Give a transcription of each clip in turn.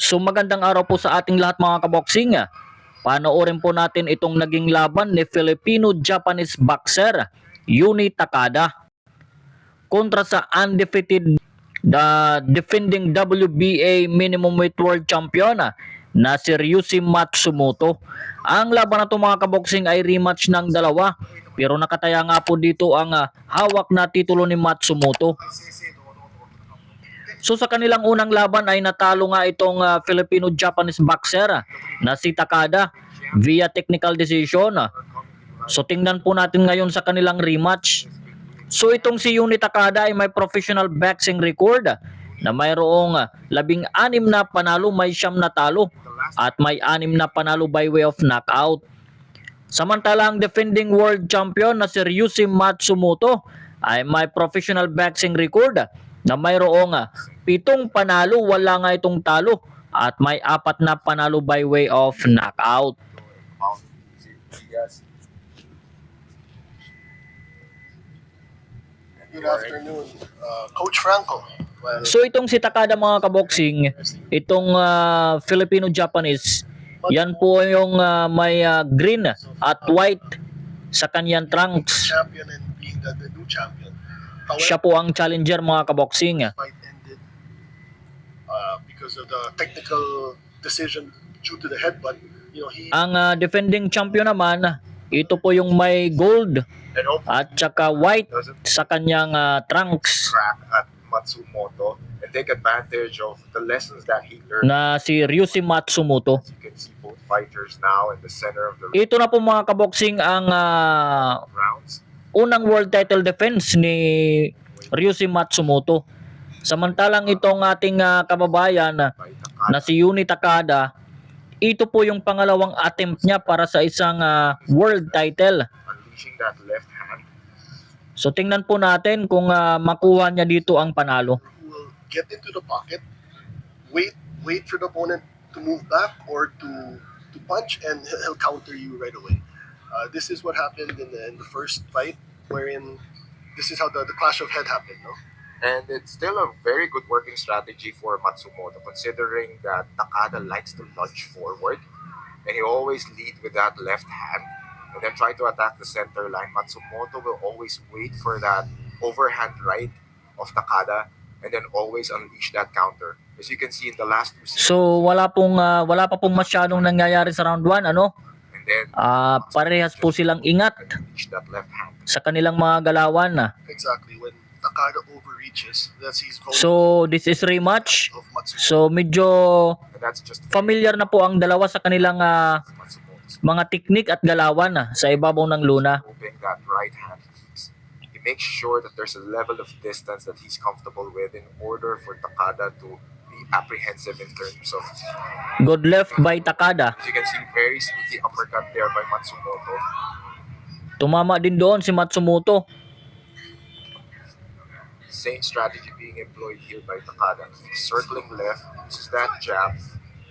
So magandang araw po sa ating lahat mga kaboksing. Panoorin po natin itong naging laban ni Filipino-Japanese boxer Yuni Takada kontra sa undefeated defending WBA minimum weight world champion na si Ryusi Matsumoto. Ang laban na ito mga kaboksing ay rematch ng dalawa, pero nakataya nga po dito ang hawak na titulo ni Matsumoto. So sa kanilang unang laban ay natalo nga itong Filipino-Japanese boxer na si Takada via technical decision. So tingnan po natin ngayon sa kanilang rematch. So itong si Yuni Takada ay may professional boxing record na mayroong 16 na panalo, may 9 na talo at may 6 na panalo by way of knockout. Samantalang defending world champion na si Ryusi Matsumoto ay may professional boxing record na mayroong 7 panalo, wala nga itong talo at may 4 na panalo by way of knockout. Good afternoon, Coach Franco. Well, So itong si Takada mga kaboksing, itong Filipino-Japanese, yan po yung may green at white sa kanyang trunks. champion and being the new champion. Siya po ang challenger mga kaboksing. The fight ended because of the technical decision due to the headbutt. You know, he Ang defending champion naman, ito po yung may gold and hopefully at saka white sa kanyang trunks crack at Matsumoto and take advantage of the lessons that he learned. na si Ryusi Matsumoto. You can see both fighters now in the center of the Ito na po mga kaboksing ang rounds. unang world title defense ni Ryusi Matsumoto. Samantalang itong ating kababayan By Takada. na si Yuni Takada, ito po yung pangalawang attempt niya para sa isang world title. Unleashing that left hand. So tingnan po natin kung makuha niya dito ang panalo. who will get into the pocket, wait for the opponent to move back or to punch, and he'll counter you right away. This is what happened in the first fight, wherein this is how the clash of head happened. No? And it's still a very good working strategy for Matsumoto, considering that Takada likes to lunge forward and he always lead with that left hand and then try to attack the center line. Matsumoto will always wait for that overhand right of Takada and then always unleash that counter. As you can see in the last two seasons, So wala pa pong masyadong nangyayari sa round 1 ano? and then Parehas po silang ingat unleash that left hand. sa kanilang mga galawan. Exactly. When Takada overreaches, that's his goal So this is rematch. of Matsumoto. So medyo And that's just familiar na po ang dalawa sa kanilang Matsumoto's mga teknik at galawan sa ibabaw ng luna. hoping that right hand kicks. He makes sure that there's a level of distance that he's comfortable with in order for Takada to be apprehensive in terms of, Good left by Takada. as you can see, very sneaky uppercut there by Matsumoto. Tumama din doon si Matsumoto. Same strategy being employed here by Takada. Circling left, uses that jab,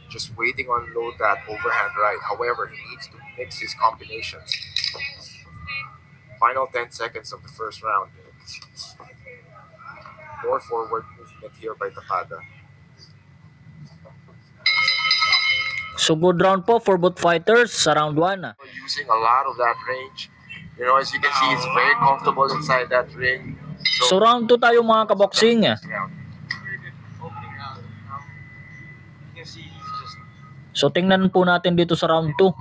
just waiting on low that overhand right. However, he needs to mix his combinations. Final 10 seconds of the first round. More forward movement here by Takada. So good round po for both fighters sa round 1. Using a lot of that range. You know, as you can see, he's very comfortable inside that ring. So round 2 tayo mga kaboksing. round. So tingnan po natin dito sa round 2.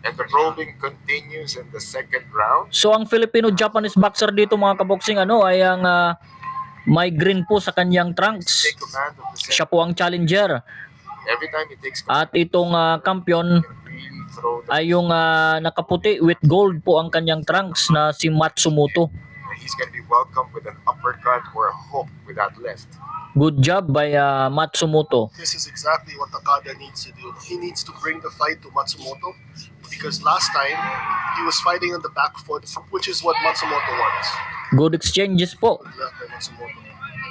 And the probing continues in the second round. So ang Filipino-Japanese boxer dito mga kaboksing ay ang may green po sa kanyang trunks. Take command of the Siya center. po ang challenger. Every time he takes command, At itong kampiyon he can really throw the ay yung nakaputi with gold po ang kanyang trunks na si Matsumoto. and he's going to be welcomed with an uppercut or a hook with that left. Good job by Matsumoto. This is exactly what Takada needs to do. He needs to bring the fight to Matsumoto because last time he was fighting on the back foot, which is what Matsumoto wants. Good exchanges po. Left by Matsumoto.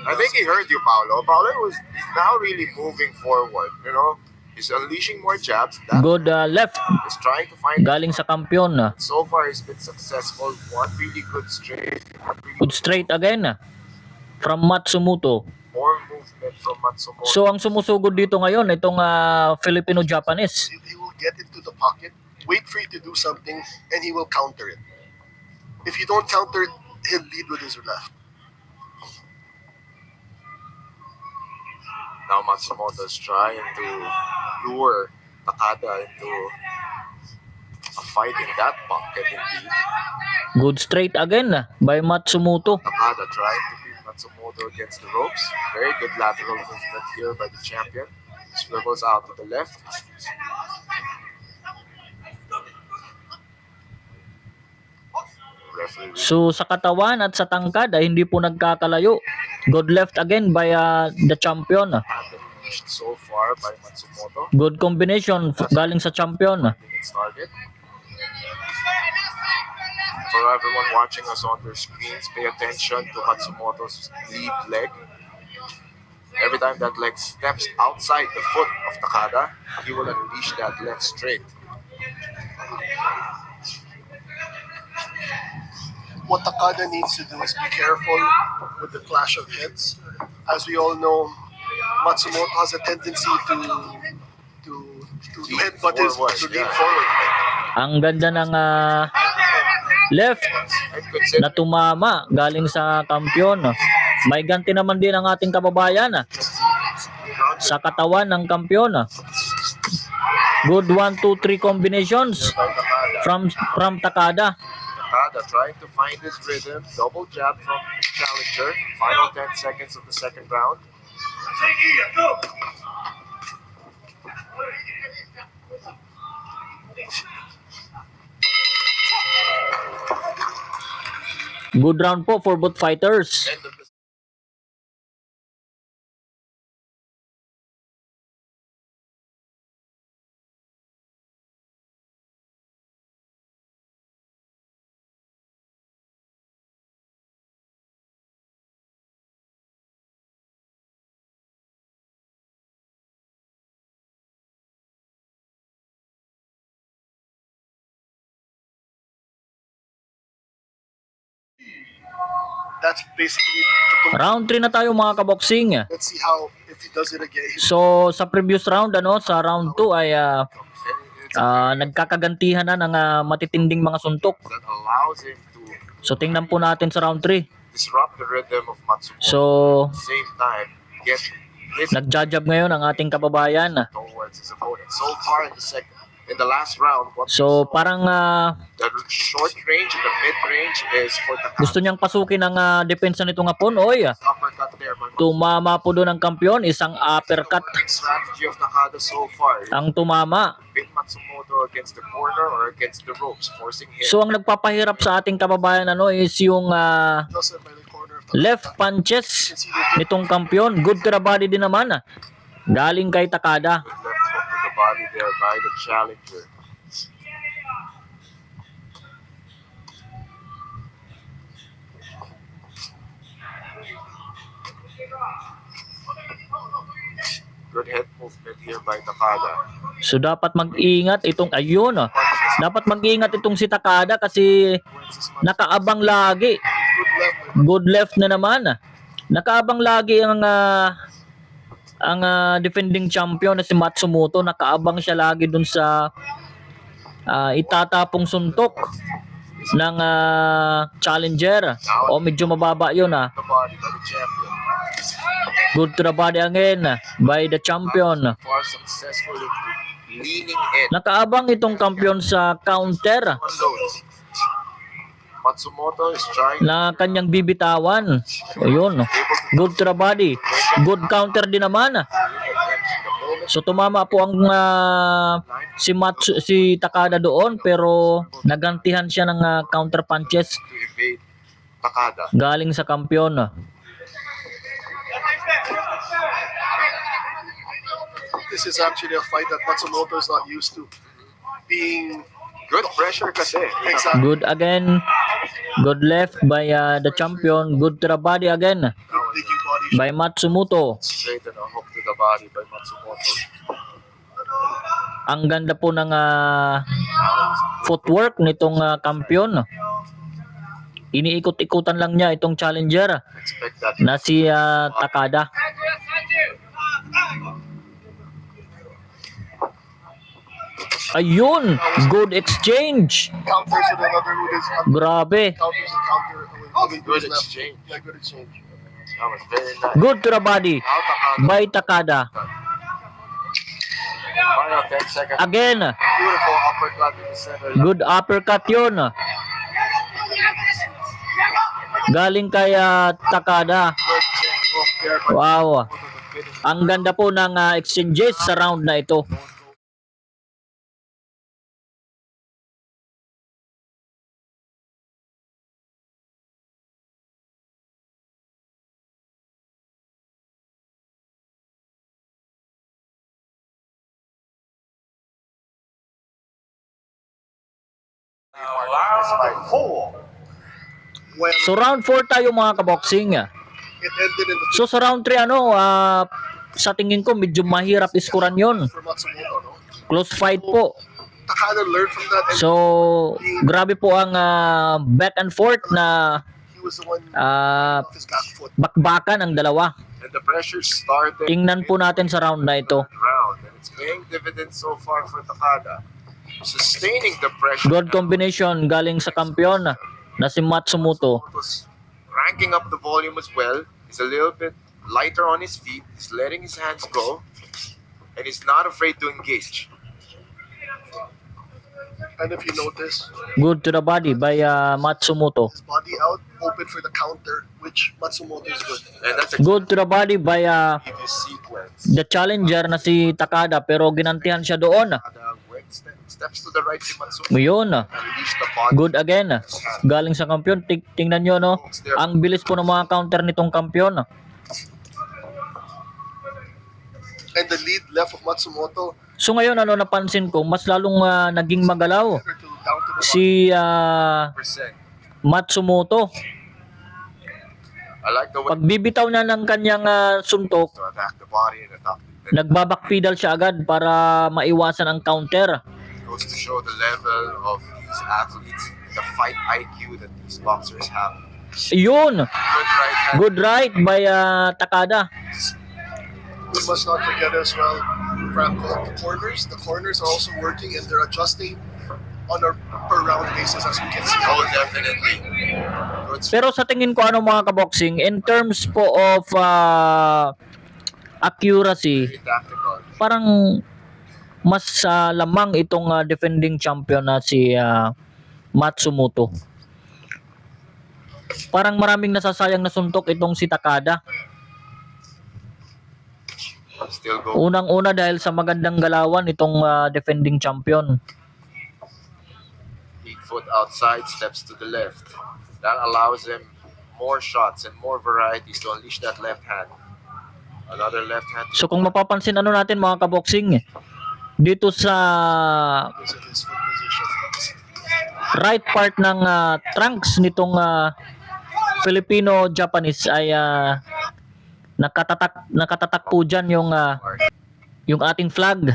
I think he heard you, Paolo. He's now really moving forward. You know, he's unleashing more jabs. That Good left. is trying to find. Galing sa kampiyon. So far, he's been successful. One really good straight. One really Good straight again. from Matsumoto. More movement from Matsumoto. So ang sumusugod dito ngayon itong Filipino-Japanese. He will get into the pocket, wait for you to do something, and he will counter it. If you don't counter it, he'll lead with his left. Now Matsumoto is trying to lure Takada into a fight in that pocket indeed. Good straight again by Matsumoto. Takada trying to beat Matsumoto against the ropes. Very good lateral movement here by the champion. Swivels out to the left. Referee So sa katawan at sa tangkad ay hindi po nagkakalayo. Good left again by the champion. hasn't reached so far by Matsumoto. Good combination galing sa champion. Getting it started. For everyone watching us on their screens, pay attention to Matsumoto's lead leg. Every time that leg steps outside the foot of Takada, he will unleash that left straight. What Takada needs to do is be careful with the clash of heads. As we all know, Matsumoto has a tendency to headbutt his forward, to lean yeah. forward. Ang ganda ng left And consider na tumama galing sa kampiyon. May ganti naman din ang ating kababayan sa katawan ng kampiyon. Good 1, 2, 3 combinations by Takada. from Takada. Takada trying to find his rhythm. Double jab from challenger. Final 10 seconds of the second round. Good round po for both fighters. End of the That's basically to Round 3 na tayo mga kaboksing. let's see how if he does it again. So sa previous round sa round 2 ay nagkakagantihan na ng matitinding mga suntok. that allows him to So tingnan po natin sa round 3. disrupt the rhythm of Matsumoto. So At the same time, get his nagjajab ngayon ang ating kababayan. towards his opponent. So far in the last round, what So parang the short range and the mid range is for the gusto niyang pasukin ang depensa nitong hapon. Oy, uppercut there. But tumama po doon ang kampiyon, isang uppercut the strategy of Takada so far is ang tumama. pin Matsumoto against the corner or against the ropes, forcing him. So ang nagpapahirap sa ating kababayan is yung Also by the corner of the left punches nitong kampiyon. Good to the body din naman. Galing kay Takada. Left hook to the body there by the challenger. Good head movement here by Takada. So dapat mag-ingat itong Dapat mag-ingat itong si Takada kasi nakaabang lagi. good left. Good left na naman. Nakaabang lagi ang defending champion na si Matsumoto. Nakaabang siya lagi dun sa itatapong suntok ng challenger. O medyo mababa yun The body by the champion. Good to the body again by the champion. Far successfully leaning in. Nakaabang itong kampiyon sa counter Unload. Matsumoto is trying na kanyang bibitawan. Ayun. Good to the body. Good counter din naman. the moment So tumama po ang si Takada doon pero nagantihan siya ng counter punches to evade Takada. galing sa kampiyon. This is actually a fight that Matsumoto is not used to. Being Good pressure kasi. exactly Good again. Good left by the champion. Good to the body again taking body by Matsumoto. Straight and a hook to the body by Matsumoto. Ang ganda po ng footwork nitong kampiyon. Iniikot-ikutan lang niya itong challenger Expect that. na si Takada. Ayun, good exchange. Counters with another hood is Grabe. counters and counter. Good exchange. Yeah, good exchange. That was very nice. Good to the body Now Takada. by Takada. Final 10 seconds. Again, Beautiful uppercut in the center. good uppercut yun. Galing kay Takada. Good check off there, but Wow. go to the finish. Ang ganda po ng exchanges sa round na ito. This fight. When So round 4 tayo mga kaboxing. it ended in the So sa round 3 sa tingin ko medyo mahirap iskoran yon. for Matsumoto, no? Close fight po. Takada learned from that, and So grabe po ang back and forth na he was the one ah, off his back foot. bakbakan ang dalawa. And the pressure started. Tingnan po natin sa round na ito. Round, and it's paying dividends so far for Takada. Sustaining the pressure. Good combination galing sa kampiyon na si Matsumoto. Was ranking up the volume as well. He's a little bit lighter on his feet. He's letting his hands go, and he's not afraid to engage. And if you notice, Good to the body by Matsumoto. his body out, open for the counter, which Matsumoto is good. And that's Good to the body by previous sequence. the challenger na si Takada pero ginantihan siya doon. Takada went steps to the right si Matsumoto. Yun. Unleashed the body. Good again. Galing sa kampiyon. Tingnan nyo, no? Ang bilis po ng mga counter nitong kampiyon. And the lead left of Matsumoto So ngayon, napansin ko, mas lalong naging magalaw to down to the si Percent. Matsumoto. I like the way Pagbibitaw na ng kanyang suntok, to attack the body and attack. nagbabackpedal siya agad para maiwasan ang counter. Goes to show the level of these athletes, the fight IQ that these boxers have. Yun. Good right hand. Good right by Takada. We must not forget as well, Franco, the corners. The corners are also working and they're adjusting on a per round basis, as we can see. Oh, definitely. Good Pero sa tingin ko mga kaboxing, in terms po of accuracy, very tactical. parang mas lamang itong defending champion na si Matsumoto. Parang maraming nasasayang na suntok itong si Takada. Still go. Unang-una dahil sa magandang galawan itong defending champion. 8 foot outside, steps to the left. That allows him more shots and more varieties to unleash that left hand. Another left hand. So kung mapapansin natin mga kaboxing, dito sa Because of his foot position. right part ng trunks nitong Filipino-Japanese ay nakatatak po dyan yung ating flag.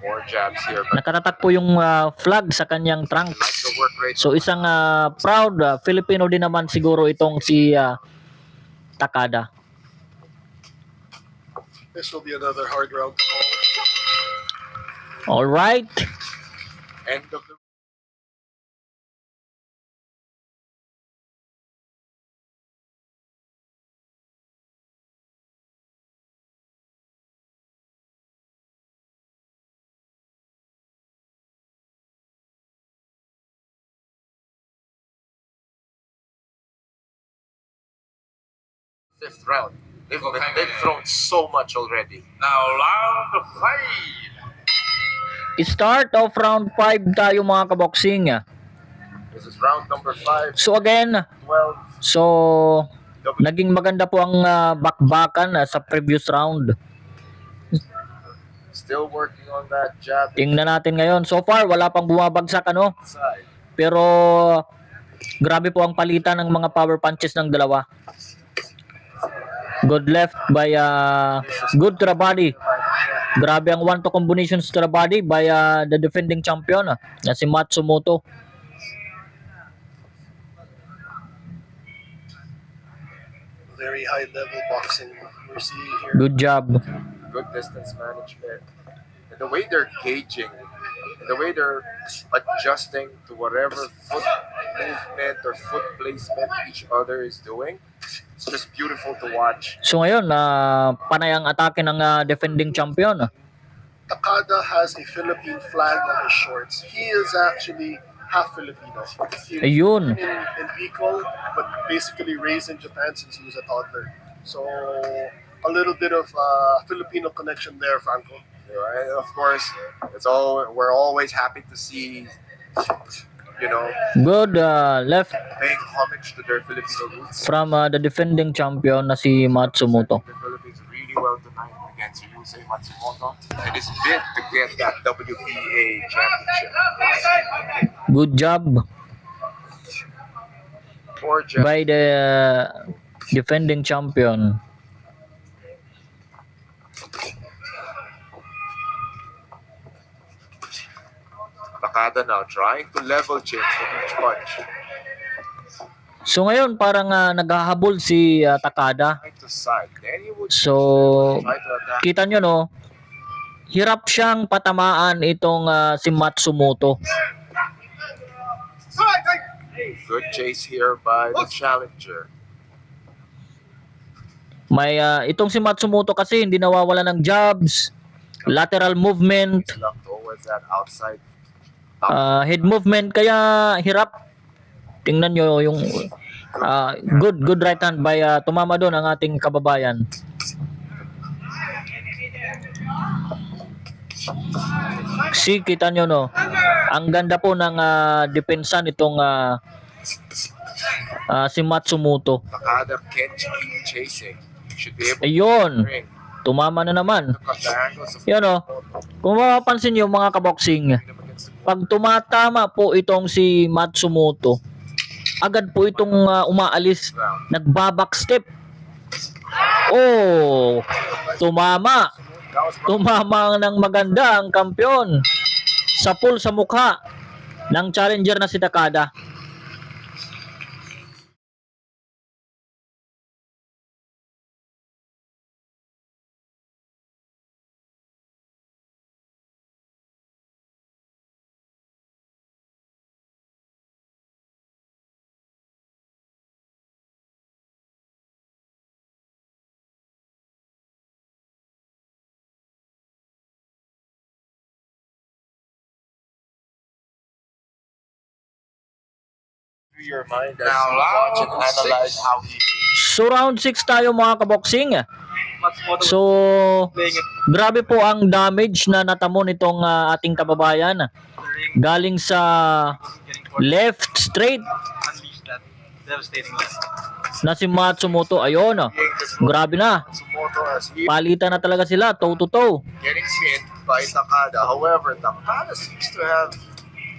More jabs here, but Nakatatak po yung flag sa kanyang like trunks. the work rate. So isang proud Filipino din naman siguro itong si Takada. This will be another hard round to call. All right. End of the fifth round. They've thrown so much already. Now round 5. Start of round 5 tayo mga kaboxing. This is round number 5, So again, 12. so naging maganda po ang bakbakan sa previous round. Still working on that jab Tingnan natin ngayon. So far wala pang bumabagsak inside. pero grabe po ang palitan ng mga power punches ng dalawa. Good left by good to the body Grabe ang 1-2 combinations to the body by the defending champion na si Matsumoto. Very high level boxing we're seeing here. Good job. Good distance management. And the way they're gauging, and the way they're adjusting to whatever foot movement or foot placement each other is doing, it's just beautiful to watch. So ngayon, panay ang atake ng defending champion. Takada has a Philippine flag on his shorts. He is actually half Filipino. He was Ayun. born in Bicol, but basically raised in Japan since he was a toddler. So a little bit of Filipino connection there, Franco. And of course, we're always happy to see, Good left paying homage to their Filipino roots. from the defending champion na si Matsumoto. The Philippines really well tonight against Ryusei Matsumoto. It is big to get that WBA championship. Good job Poor Jeff. by the defending champion. Takada now trying to level change with each punch. So ngayon parang naghahabol si Takada. Trying to side. Then he would So try to attack. kita nyo no, hirap siyang patamaan itong si Matsumoto. Good chase here by the challenger. May itong si Matsumoto kasi hindi nawawala ng jabs, lateral movement, Look towards that outside. head movement, kaya hirap. Tingnan nyo yung good right hand by tumama doon ang ating kababayan. Kita nyo no, ang ganda po ng depensa nitong si Matsumoto. Takada can't keep chasing. He should be able Ayun, to ring. tumama na naman. Cut the angles of Yan o, kung mapapansin nyo mga kaboksing, him against the pag tumatama po itong si Matsumoto, agad po itong umaalis, ground. nagbabackstep. Oh, tumama. That was Tumama ng maganda ang kampiyon. Sapul sa mukha ng challenger na si Takada. through your mind as you watch and analyze how he moves. So round 6 tayo mga kaboksing. So grabe po ang damage na natamo nitong ating kababayan. Galing sa left straight na si Matsumoto. Ayun, grabe na. Matsumoto as he Palitan na talaga sila, toe to toe. getting pinned by Takada. However, Takada seems to have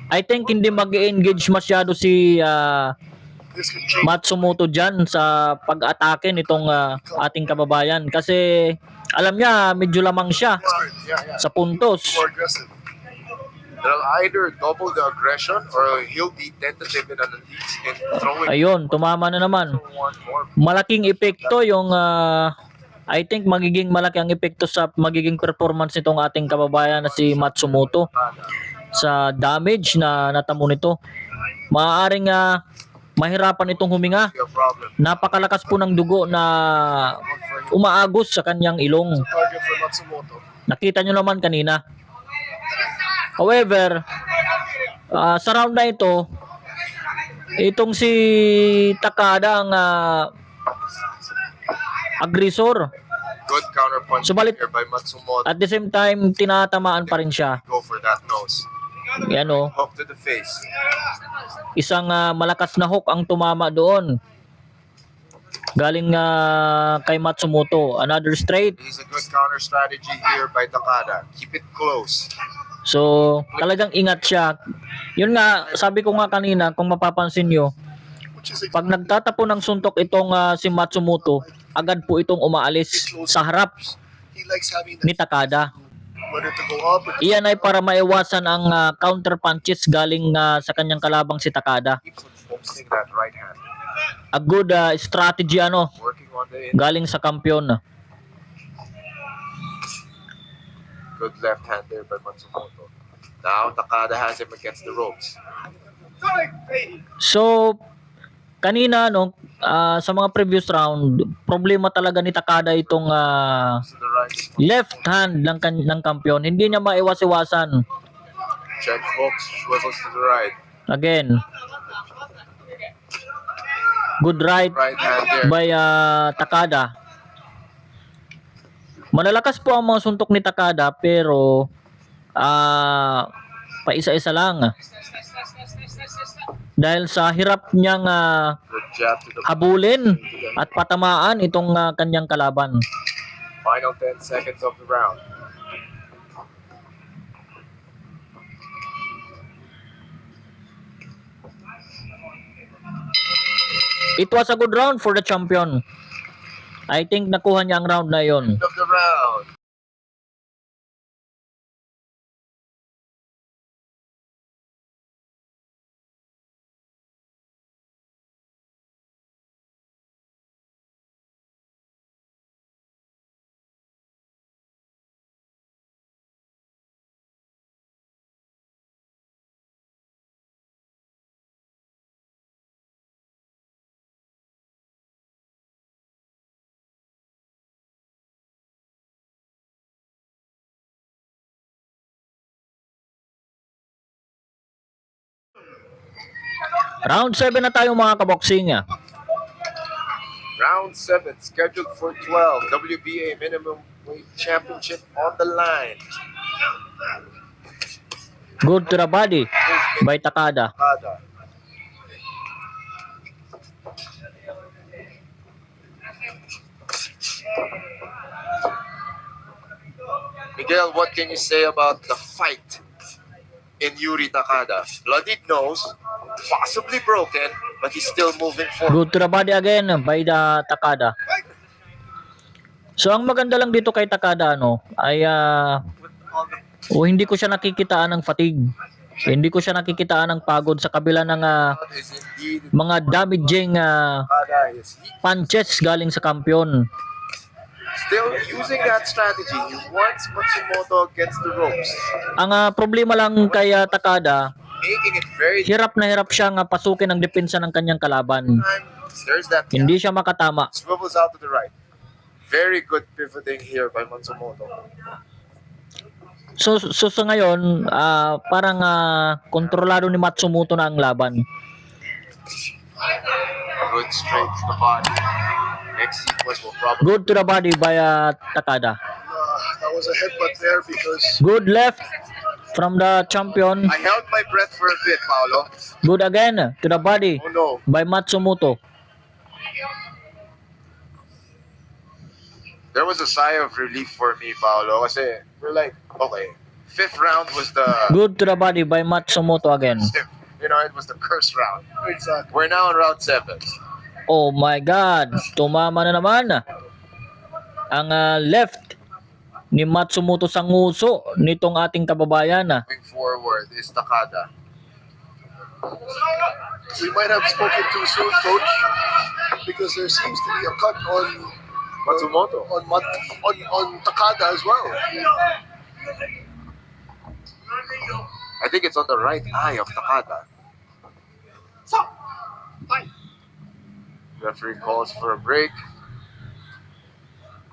I think hindi mag-engage masyado si This could change. Matsumoto dyan sa pag-atake nitong ating kababayan. Kasi alam niya, medyo lamang siya sa puntos. More aggressive. They'll either double the aggression or he'll be tentative in an knees and throwing Ayun, tumama na naman. one more. Malaking epekto yung I think magiging malaki ang epekto sa magiging performance nitong ating kababayan na si Matsumoto sa damage na natamo nito. Maaaring mahirapan itong huminga. Be a problem. Napakalakas po ng dugo na umaagos sa kanyang ilong. Target for Matsumoto. Nakita nyo naman kanina. However, sa round na ito, itong si Takada ang agresor. Good counterpunch Subalit- here by Matsumoto. At the same time, tinatamaan pa rin siya. Go for that nose. Yan o, Hook to the face. isang malakas na hook ang tumama doon. Galing kay Matsumoto. Another straight. He's a good counter strategy here by Takada. Keep it close. So, talagang ingat siya. Yun nga, sabi ko nga kanina, kung mapapansin nyo, Which is pag nagtatapo ng suntok itong si Matsumoto, agad po itong umaalis sa harap he likes having ni that Takada. whether to go up or to Iyan ay para maiwasan ang counter punches galing sa kanyang kalabang si Takada. Keeps on focusing that right hand. A good strategy Working on the in. galing sa kampiyon. Good left hand there by Matsumoto. Now Takada has him against the ropes. So kanina sa mga previous round, problema talaga ni Takada itong To the right. left hand ng kampiyon. Hindi niya maiwas-iwasan. Check hooks, swivels to the right. Again. Good right Right hand there. by Takada. Malalakas po ang mga suntok ni Takada pero paisa-isa lang. Dahil sa hirap niyang Good jab to the habulin at patamaan itong kanyang kalaban. final 10 seconds of the round. It was a good round for the champion. I think nakuha niya ang round na yon. End of the round. Round 7 na tayo mga kaboksing. Round 7 scheduled for 12. WBA minimum weight championship on the line. Good to the body by Takada. Takada. Miguel, what can you say about the fight in Yuri Takada? Bloodied nose, possibly broken, but he's still moving forward. Good to the body again by the Takada. So ang maganda lang dito kay Takada ay hindi ko siya nakikitaan ng fatigue. Hindi ko siya nakikitaan ng pagod sa kabila ng Is indeed mga damaging Takada is punches galing sa kampiyon. still using that strategy. He wants Matsumoto against the ropes, Ang problema lang kay Takada, making it very hirap na hirap siyang pasukin ang depensa ng kanyang kalaban. There's that gap. Hindi siya makatama. Swivels out to the right. Very good pivoting here by Matsumoto. So sa ngayon, parang kontrolado ni Matsumoto na ang laban. Good straight to the body. Next sequence will probably Good to the body by Takada. that was a headbutt there because Good left from the champion. I held my breath for a bit, Paolo. Good again to the body Oh no. by Matsumoto. There was a sigh of relief for me, Paolo. Kasi we're like, okay, 5th round was the, Good to the body by Matsumoto again. it was the curse round. exactly. We're now in round 7. Oh my God! Tumama na naman ang left ni Matsumoto sa nguso nitong ating kababayan. Moving forward is Takada. We might have spoken too soon, coach, because there seems to be a cut on Matsumoto. on Takada as well. I think it's on the right eye of Takada. Referee calls for a break.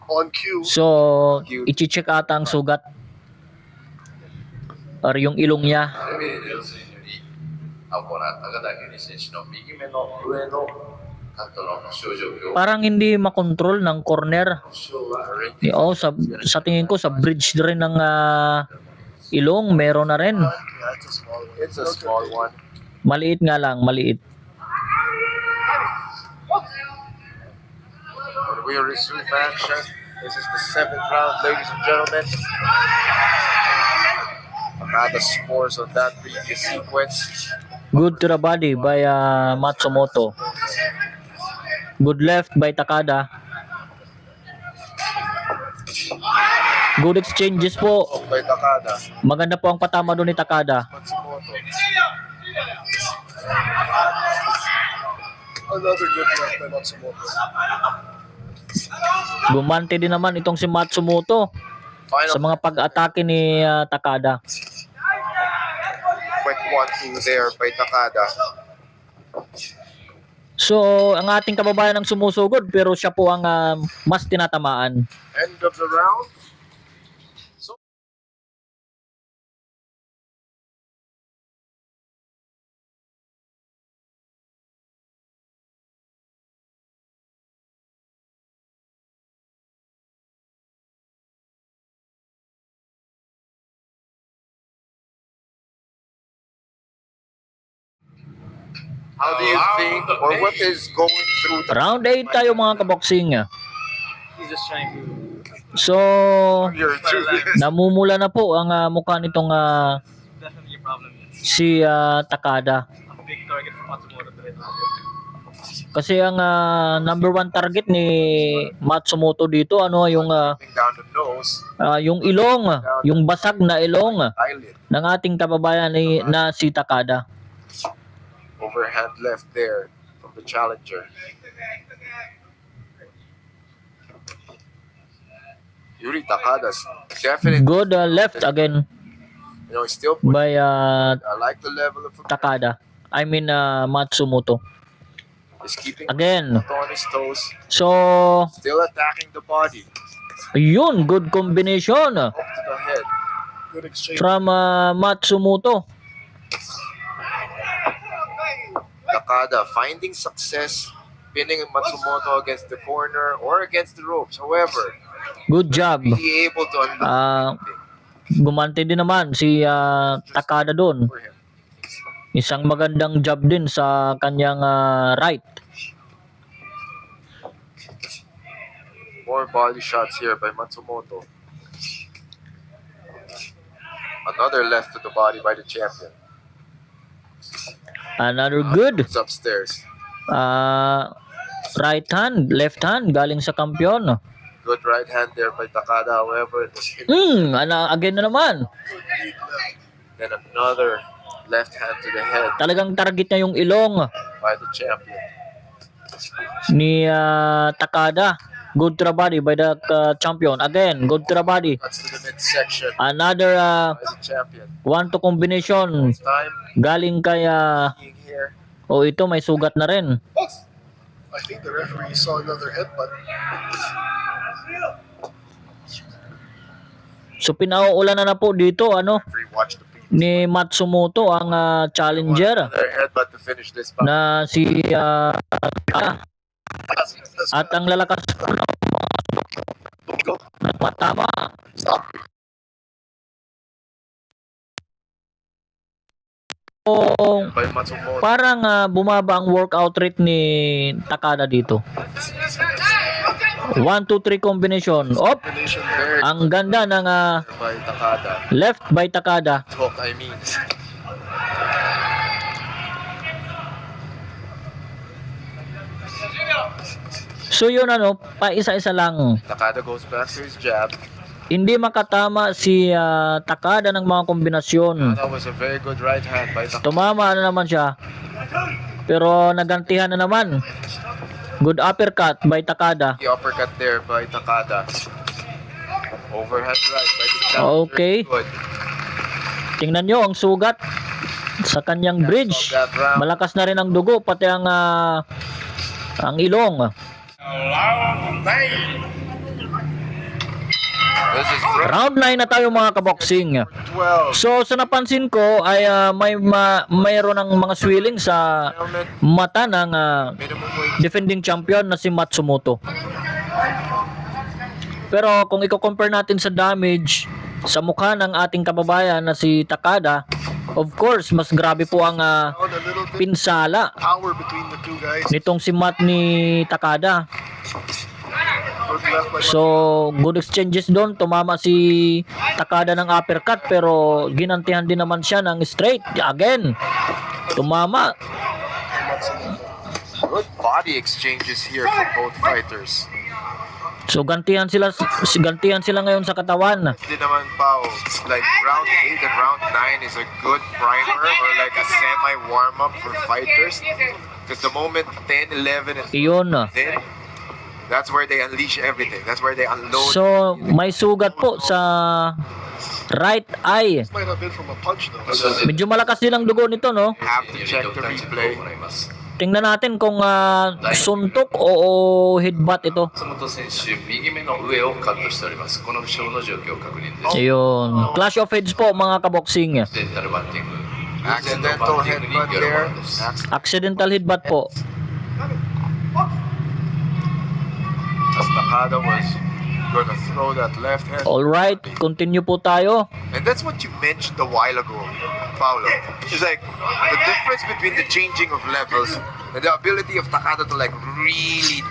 On cue. So, ichi-check ata ang sugat or yung ilong niya. 青コーナー高田優選手の右目の上のカットの症状を Parang hindi makontrol ng corner. 症は Sa tingin ko sa bridge rin ng ilong meron na rin. Yeah, it's a small one. It's a small one. Maliit nga lang, maliit. When we resume action, this is the 7th round, ladies and gentlemen. Takada scores on that previous sequence. Good to the body by Matsumoto. Good left by Takada. Good exchanges po. By Takada. Maganda po ang patama doon ni Takada. Matsumoto. Another good left by Matsumoto. Gumante din naman itong si Matsumoto sa Final mga pag-atake ni Takada. quick 1-2 there by Takada. So, ang ating kababayan ang sumusugod pero siya po ang mas tinatamaan. End of the round. How do you think, or what is going through the Round 8 tayo mga kaboksing. So, your namumula na po ang mukha nitong si Takada. Kasi ang number 1 target ni Matsumoto dito yung down the nose, yung ilong, yung basag na ilong eyelid, ng ating kababayan na si Takada. overhand left there from the challenger. Yuri Takada's definitely, Good left again still pushing. by I like the level of Takada. I mean Matsumoto. He's keeping Again. on his toes, So, still attacking the body. yun, good combination Up to the head. Good exchange. from Matsumoto. Takada finding success, pinning Matsumoto against the corner or against the ropes. However, Good job. he able to undo Gumante din naman si Takada doon. for him. Isang magandang job din sa kanyang right. More body shots here by Matsumoto. Another left to the body by the champion. Another good It's upstairs. right hand, left hand galing sa kampiyon. Good right hand there by Takada. However, it was hit. Again na naman. Then another left hand to the head Talagang target niya yung ilong by the champion. ni Takada. Good to the body by the champion. Again, good to the body. Cuts to the midsection Another by the champion. 1-2 combination Time galing kay being here. ito may sugat na rin. I think the referee saw another headbutt. So pinauulan na po dito Rewatch the beat. ni Matsumoto ang challenger Another headbutt to finish this bout. na si at ang lalakas po ng mga matama. So, By Matsumoto. parang bumaba ang workout rate ni Takada dito. 1-2-3 combination. Combination there. Very Ang ganda ng by Takada. left by Takada. Hook, I mean. So yun pa isa-isa lang. Takada goes back to his jab. Hindi makatama si Takada ng mga kombinasyon. That was a very good right hand by Takada. Tumama na naman siya. Pero nagantihan na naman. Good uppercut by Takada. The uppercut there by Takada. Overhead right by the challenger. Okay. Good. Tingnan nyo ang sugat sa kanyang bridge. That round. Malakas na rin ang dugo pati ang ilong. This is Round 9 na tayo mga kaboksing. 12. So sa napansin ko ay mayroon ng mga swelling sa mata ng Minimum wage. defending champion na si Matsumoto. Pero kung i-compare natin sa damage sa mukha ng ating kababayan na si Takada, of course, mas grabe po ang Found a little bit pinsala power between the two guys. nitong si Takada. Good left by So, good exchanges doon. Tumama si Takada ng uppercut pero ginantihan din naman siya ng straight. Again, tumama. Good body exchanges here for both fighters. So gantihan sila ngayon sa katawan. Hindi naman Pao, like round 8 and round 9 is a good primer or like a semi warm-up for fighters. Because the moment 10, 11, and Iyon. 10, that's where they unleash everything. That's where they unload. So may sugat po sa right eye. This might have been from a punch though. Medyo malakas din ang dugo nito, no? Have to check the replay. Tingnan natin kung suntok o headbutt ito. 松本選手、右目の上をカットしております。この負傷の状況を確認です。 Ayun. Clash of heads po mga kaboksing. デンタルバッティング。 Accidental headbutt there. Accidental headbutt po. As Takada was gonna throw that left hand. Alright, continue po tayo. And that's what you mentioned a while ago, Paolo. It's like the difference between the changing of levels and the ability of Takada to like really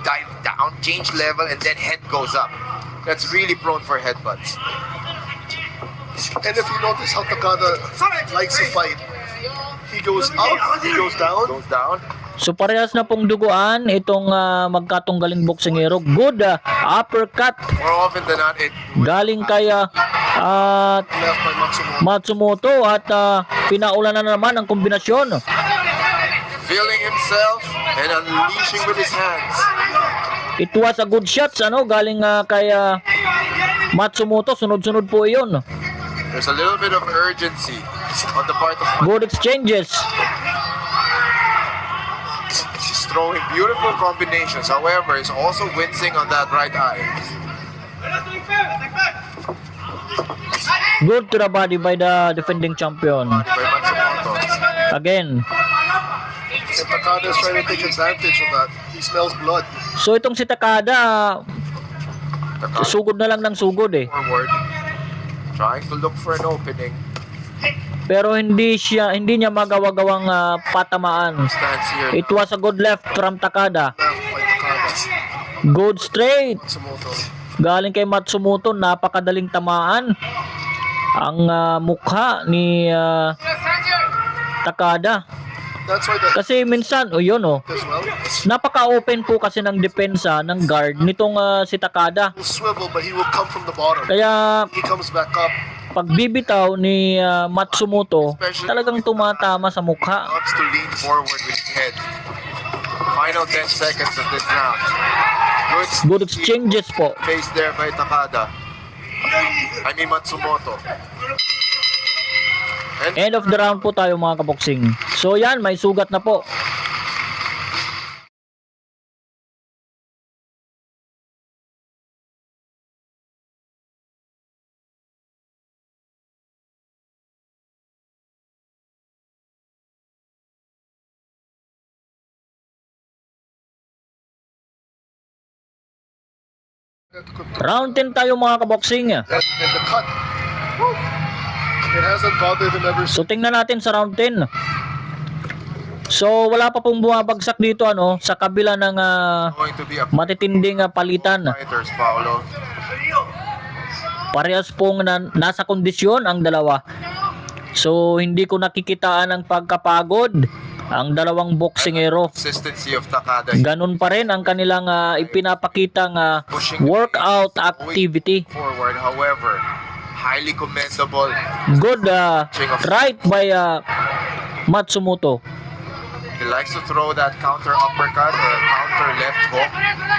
dive down, change level, and then head goes up. That's really prone for headbutts. And if you notice how Takada likes to fight, he goes up, he goes down. Goes down. So parehas na pong duguan itong magkatunggaling boksingero. Good uppercut More often than not, it galing kay Left by Matsumoto. Matsumoto at pinaulan na naman ang kombinasyon. feeling himself and unleashing with his hands. It was a good shot, galing kay Matsumoto. Sunod-sunod po iyon. There's a little bit of urgency on the part of Good exchanges. He's throwing beautiful combinations. However, he's also wincing on that right eye. Good to the body by the defending champion. By Matsumoto. Again. And Takada is trying to take advantage of that. He smells blood. So itong si Takada, Takada sugod na lang ng sugod eh. forward, trying to look for an opening. Pero hindi niya magawa-gawang patamaan. Stands here. It was a good left from Takada. Left by Takada. Good straight. Matsumoto. Galing kay Matsumoto, napakadaling tamaan ang mukha ni Takada. That's why the Kasi minsan, yun as well. napaka-open po kasi ng depensa ng guard nitong si Takada. He'll swivel, but he will come from the bottom. Kaya He comes back up. pag bibitaw ni Matsumoto, talagang tumatama sa mukha. Loves to lean forward with his head. Final 10 seconds of this round. Good exchanges po. Face there by Takada. I mean Matsumoto. And End of the round po tayo mga kaboksing. So yan, may sugat na po. Round 10 tayo mga kaboksing. And the cut. It hasn't bothered him ever since. So tingnan natin sa round 10. So wala pa pong bumabagsak dito sa kabila ng going to be a matitinding palitan. fighters, Paolo. Parehas pong nasa kondisyon ang dalawa. So hindi ko nakikitaan ang pagkapagod ang dalawang boksingero. Consistency of Takada. Ganun pa rin ang kanilang ipinapakitang workout activity. Forward, however, highly commendable. Good right by Matsumoto. He likes to throw that counter uppercut or a counter left hook,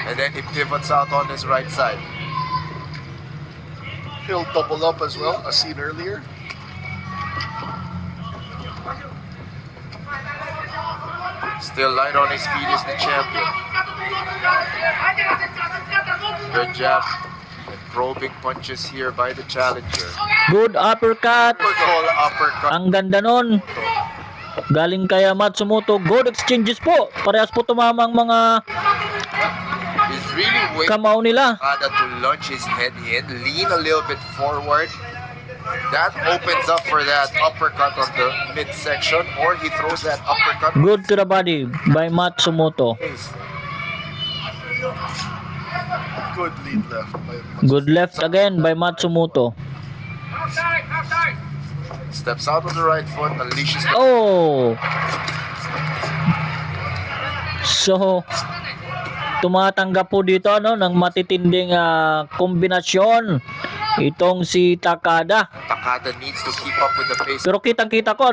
and then he pivots out on his right side. He'll double up as well, as seen earlier. Still light on his feet is the champion. Good jab and probing punches here by the challenger. Good uppercut. Full uppercut. Ang ganda nun. Galing kay Matsumoto. Good exchanges po. Parehas po tumamang mga He's really waiting kamao nila. Takada to launch his head in, lean a little bit forward. That opens up for that uppercut on the midsection, or he throws that uppercut. Good to the body by Matsumoto. Good lead left by Good left again by Matsumoto. Steps out on the right foot, unleashes the Oh! So, tumatanggap po dito ng matitinding kombinasyon itong si Takada. Takada needs to keep up with the pace. Pero kitang-kita ko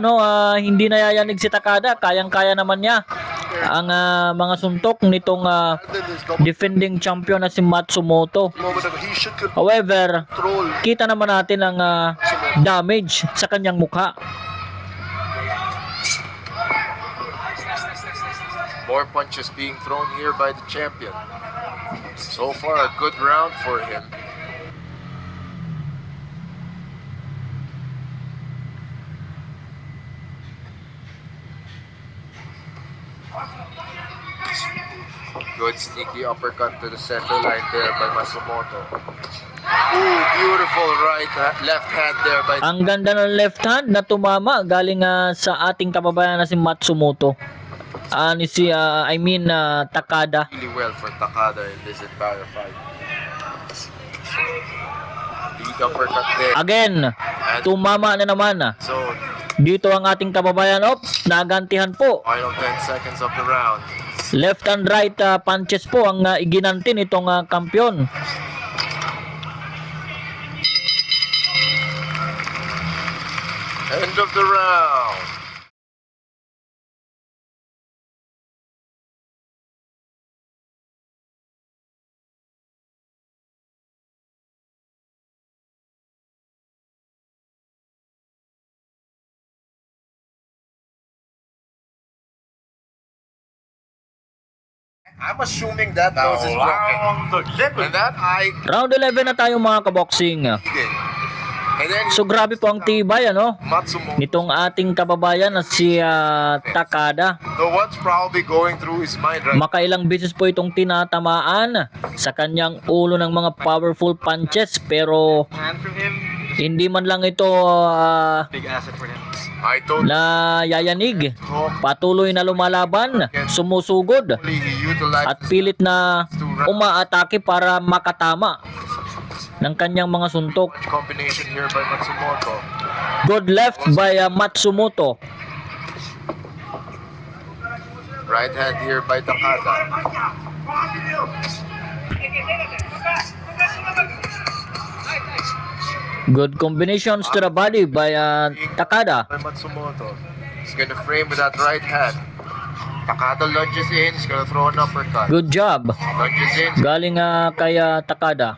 hindi nayayanig si Takada, kayang-kaya naman niya ang mga suntok nitong Then his double defending champion na si Matsumoto. moment that he should However, control. kita naman natin ang damage sa kanyang mukha. More punches being thrown here by the champion. So far, a good round for him. Good sneaky uppercut to the center line there by Matsumoto. Ooh, beautiful left hand there by Ang ganda ng left hand na tumama galing sa ating kababayan na si Matsumoto. Takada. really well for Takada in this entire fight. Lead uppercut there. Again, tumama na naman. So, Dito ang ating kababayan. Nagantihan po. final 10 seconds of the round. Left and right punches po ang iginanti nitong kampiyon. End of the round. I'm assuming that nose is broken. And that eye Round 11 na tayo mga kaboxing. bleeding. And then So grabe po ang tibay Matsumoto. nitong ating kababayan na si Takada. So what's probably going through his mind right Makailang beses po itong tinatamaan sa kanyang ulo ng mga powerful punches, pero hindi man lang ito I told na yayanig. Patuloy na lumalaban, sumusugod he utilized at pilit na umaatake para makatama ng kanyang mga suntok. combination here by Matsumoto. Good left by Matsumoto. Right hand here by Takada. Good combinations to the body by Takada. By Matsumoto. He's gonna frame with that right hand. Takada lunges in. He's gonna throw an uppercut. Good job. Lunges in. Galing kay Takada.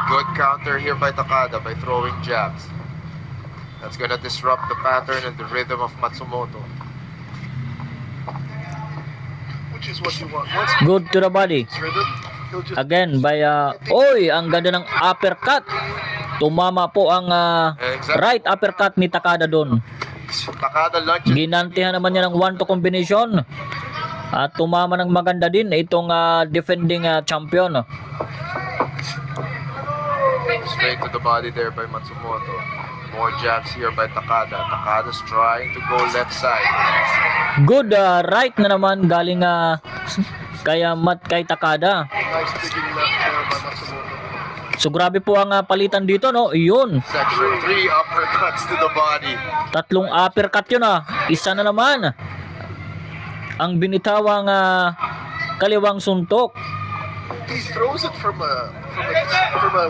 Good counter here by Takada by throwing jabs. That's gonna disrupt the pattern and the rhythm of Matsumoto. Which is what you want. Once Good to the body. he's rhythm, he'll just Again by ang ganda ng uppercut. Tumama po ang right uppercut ni Takada doon. Takada lunges. Ginantihan naman niya ng 1-2 combination. At tumama ng maganda din itong defending champion. Straight to the body there by Matsumoto. More jabs here by Takada. Takada's trying to go left side. Good right na naman galing kay Takada. nice digging left there by Matsumoto. So grabe po ang palitan dito, no? Iyon. Section 3 uppercuts to the body. Tatlong uppercut yun, Isa na naman. Ang binitawang kaliwang suntok He throws it from a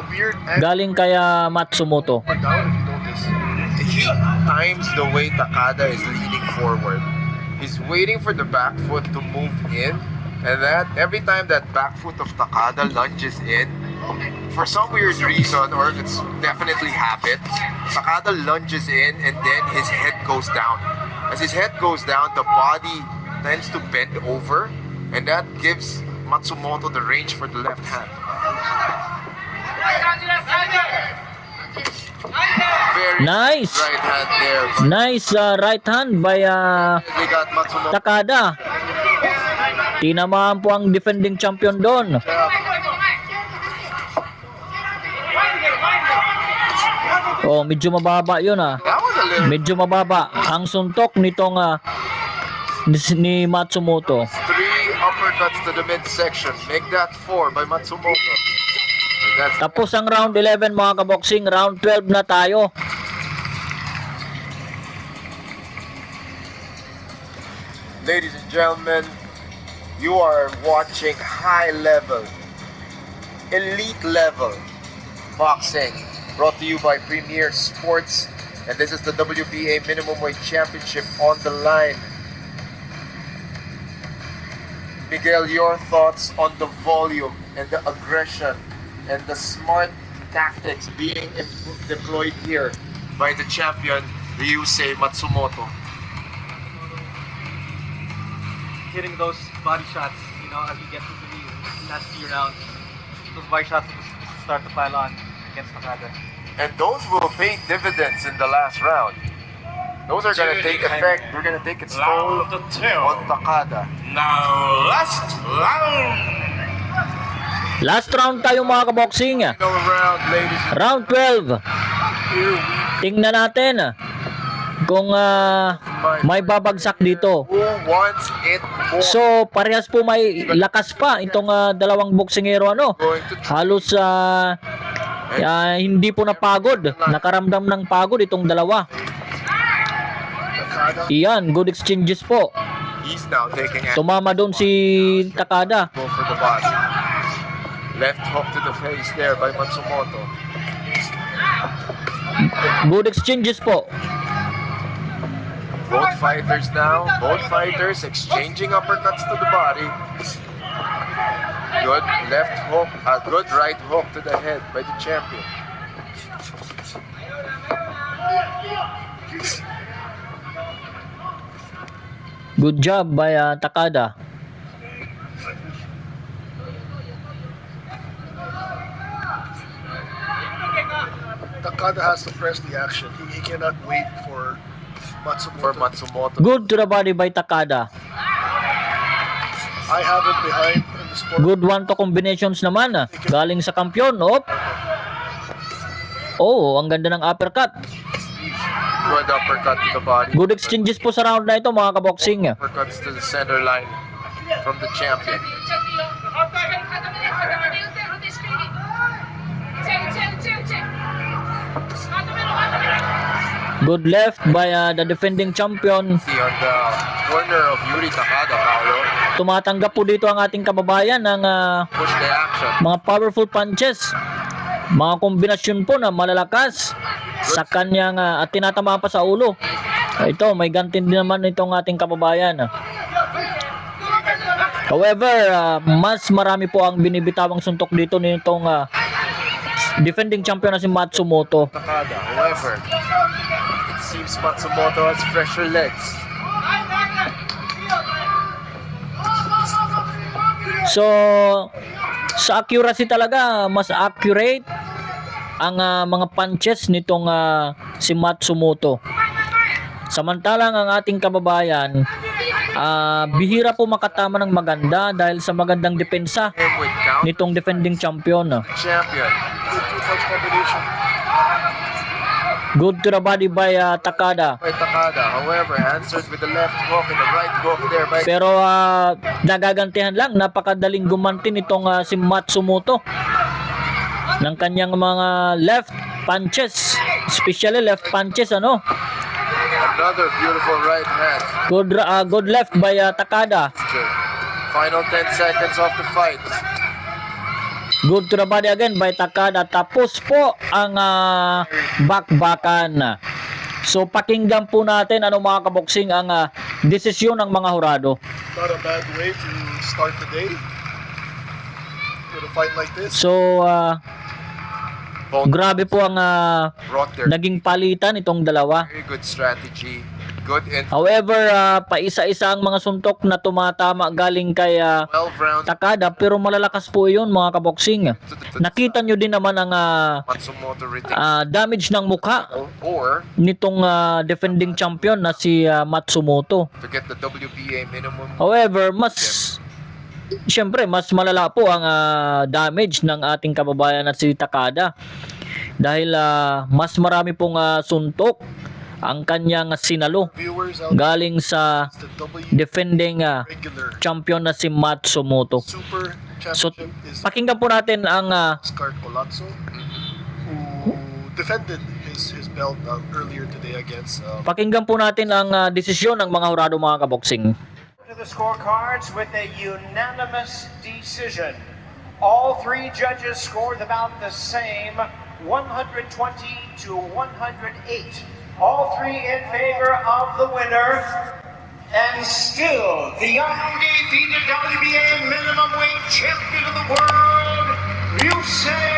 weird angle galing kay Matsumoto. down if you notice. He times the way Takada is leaning forward. He's waiting for the back foot to move in, and that every time that back foot of Takada lunges in, for some weird reason, or it's definitely habit, Takada lunges in and then his head goes down. As his head goes down, the body tends to bend over, and that gives Matsumoto the range for the left hand. Very Nice! right hand there. Nice right hand by We got Matsumoto. Takada. Tinamaan po ang defending champion doon. Medyo mababa yun That was a little Medyo mababa ang suntok nitong ni Matsumoto. 3 uppercuts to the midsection. Make that 4 by Matsumoto. And that's Tapos ang round 11 mga kaboxing, round 12 na tayo. ladies and gentlemen, You are watching high level, elite level boxing, brought to you by Premier Sports. And this is the WBA Minimum Weight Championship on the line. Miguel, your thoughts on the volume and the aggression and the smart tactics being deployed here by the champion, Ryusei Matsumoto. Hitting those body shots, as we get into the last few rounds. Those body shots will start to pile on against Takada. And those will pay dividends in the last round. Those are going to take effect. They're going to take its toll Round 2. on Takada. Now, last round. Last round tayo mga kaboksing. Go around, ladies. Round 12. Here we Tingnan natin kung may babagsak dito. Who wants it more? So, parehas po may lakas pa itong dalawang boksingero Going to try. halos hindi po napagod. Nakaramdam ng pagod itong dalawa. Takada. Iyan, good exchanges po. He's now taking action. Tumama doon si Takada. Go for the body. Left hook to the face there by Matsumoto. Good exchanges po. Both fighters exchanging uppercuts to the body. Good left hook, a good right hook to the head by the champion. Good job by Takada. Takada has to press the action. He cannot wait for Matsumoto. For Matsumoto. Good to the body by Takada. I have him behind in the sport. Good one to combinations naman. Galing sa kampiyon. Oh, ang ganda ng uppercut. Good uppercut to the body. Good exchanges po sa round na ito mga kaboksing. Uppercuts to the center line from the champion. Good left by the defending champion. See on the corner of Yuri Takada, Paolo. Tumatanggap po dito ang ating kababayan ng Push the action. mga powerful punches. Mga kombinasyon po na malalakas sa kanyang at tinatama pa sa ulo. Ito, may gantin din naman itong ating kababayan. However, mas marami po ang binibitawang suntok dito nitong defending champion na si Matsumoto. Takada, however, it seems Matsumoto has fresher legs. So, sa accuracy talaga, mas accurate ang mga punches nitong si Matsumoto. Samantalang ang ating kababayan, bihira po makatama ng maganda dahil sa magandang depensa Him with count. nitong defending champion. Champion. Good two-punch combination. Good to the body by Takada. By Takada, however, answered with the left hook and the right hook there by Pero nagagantihan lang, napakadaling gumanti nitong si Matsumoto ng kanyang mga left punches, especially left punches another beautiful right hand. good left by Takada. Final 10 seconds of the fight. Good to the body again by Takada. Tapos po ang bakbakan. So pakinggan po natin mga kaboksing ang desisyon ng mga hurado. Not a bad way to start the day with a fight like this. So Both grabe po ang brought their naging palitan itong dalawa. very good strategy. Good in However, paisa-isa ang mga suntok na tumatama galing kay 12 rounds. Takada, pero malalakas po yun mga kaboksing. Nakita nyo din naman ang Matsumoto retake damage ng mukha or nitong defending champion na si Matsumoto. to get the WBA minimum. However, siyempre, mas malala po ang damage ng ating kababayan na si Takada. Dahil mas marami pong suntok ang kanyang sinalo Viewers out galing sa the W defending regular champion na si Matsumoto. super So, championship is pakinggan po natin ang Oscar Colazzo, who defended his belt earlier today against pakinggan po natin ang desisyon ng mga hurado mga kaboksing. the scorecards with a unanimous decision. All three judges scored about the same, 120 to 108. All three in favor of the winner. And still, the undefeated WBA minimum weight champion of the world, Ryusei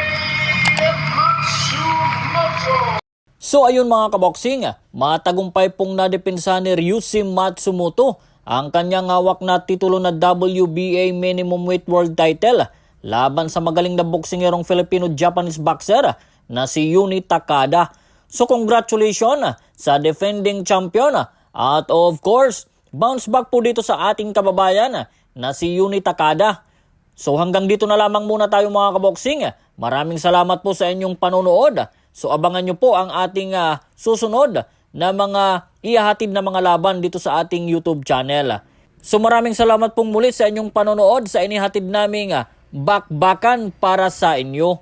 Matsumoto. So ayun mga kaboksing, matagumpay pong nadepensa ni Ryusei Matsumoto ang kanyang hawak na titulo na WBA minimum weight world title laban sa magaling na boksingerong Filipino-Japanese boxer na si Yuni Takada. So congratulations sa defending champion at of course, bounce back po dito sa ating kababayan na si Yuni Takada. So hanggang dito na lamang muna tayo mga kaboksing. Maraming salamat po sa inyong panonood. So abangan nyo po ang ating susunod na mga ihahatid na mga laban dito sa ating YouTube channel. So maraming salamat pong muli sa inyong panonood sa inihatid naming bakbakan para sa inyo.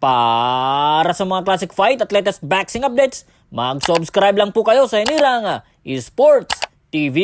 Para sa mga classic fight at latest boxing updates, mag-subscribe lang po kayo sa Hinirang Esports TV.